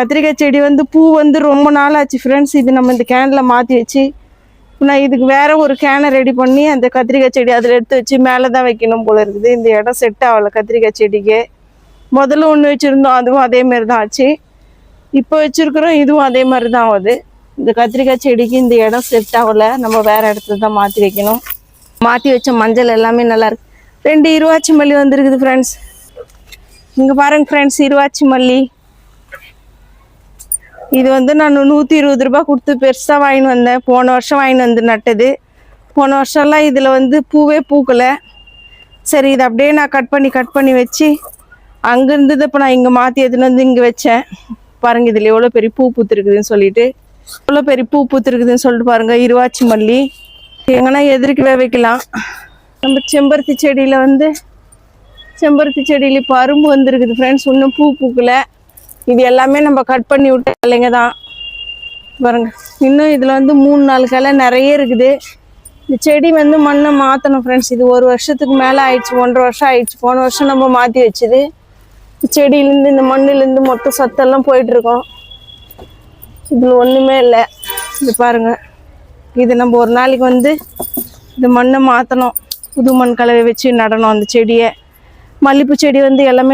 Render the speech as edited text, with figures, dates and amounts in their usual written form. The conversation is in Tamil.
கத்திரிக்காய் செடி வந்து பூ வந்து ரொம்ப நாள் ஆச்சு ஃப்ரெண்ட்ஸ். இது நம்ம இந்த கேனில் மாற்றி வச்சு நான் இதுக்கு வேற ஒரு கேனை ரெடி பண்ணி அந்த கத்திரிக்காய் செடி அதில் எடுத்து வச்சு மேலே தான் வைக்கணும் போல இருக்குது. இந்த இடம் செட் ஆகலை கத்திரிக்காய் செடிக்கு. முதல்ல ஒன்று வச்சுருந்தோம், அதுவும் அதே மாதிரி தான் ஆச்சு. இப்போ வச்சுருக்குறோம், இதுவும் அதே மாதிரி தான் ஆகுது. இந்த கத்திரிக்காய் செடிக்கு இந்த இடம் செட் ஆகலை, நம்ம வேறு இடத்துல தான் மாற்றி வைக்கணும். மாற்றி வச்ச மஞ்சள் எல்லாமே நல்லாயிருக்கு. 2 இருவாச்சி மல்லி வந்துருக்குது ஃப்ரெண்ட்ஸ். இங்கே பாருங்க ஃப்ரெண்ட்ஸ், இருவாச்சி மல்லி. இது வந்து நான் 120 ரூபா கொடுத்து பெருசாக வாங்கின்னு வந்தேன். போன வருஷம் வாங்கின்னு வந்து நட்டது. போன வருஷம்லாம் இதில் வந்து பூவே பூக்கலை. சரி, இதை அப்படியே நான் கட் பண்ணி வச்சு அங்கே இருந்தது இப்போ நான் இங்கே மாற்றி எடுத்துன்னு வந்து இங்கே வச்சேன். பாருங்கள் இதில் எவ்வளோ பெரிய பூ பூத்துருக்குதுன்னு சொல்லிட்டு, எவ்வளோ பெரிய பூ பூத்துருக்குதுன்னு சொல்லிட்டு பாருங்கள். இருவாச்சி மல்லி எங்கன்னா எதிர்க்கவே வைக்கலாம். நம்ம செம்பருத்தி செடியில் வந்து இப்போ அரும்பு வந்துருக்குது ஃப்ரெண்ட்ஸ். இன்னும் பூ பூக்கலை. இது எல்லாமே நம்ம கட் பண்ணி விட்ட இலைங்க தான் பாருங்க. இன்னும் இதில் வந்து 3-4 கிளை நிறைய இருக்குது. இந்த செடி வந்து மண்ணை மாற்றணும் ஃப்ரெண்ட்ஸ். இது 1 வருஷத்துக்கு மேலே ஆயிடுச்சு, 1.5 வருஷம் ஆயிடுச்சு. போன வருஷம் நம்ம மாற்றி வச்சுது. செடியிலேருந்து இந்த மண்ணிலேருந்து மொத்த சத்தெல்லாம் போயிட்டுருக்கோம். இதில் ஒன்றுமே இல்லை. இது பாருங்கள், இது நம்ம ஒரு நாளைக்கு வந்து இந்த மண்ணை மாற்றணும். புது மண் கலவை வச்சு நடணும் அந்த செடியை. மல்லிப்பூ செடி வந்து எல்லாமே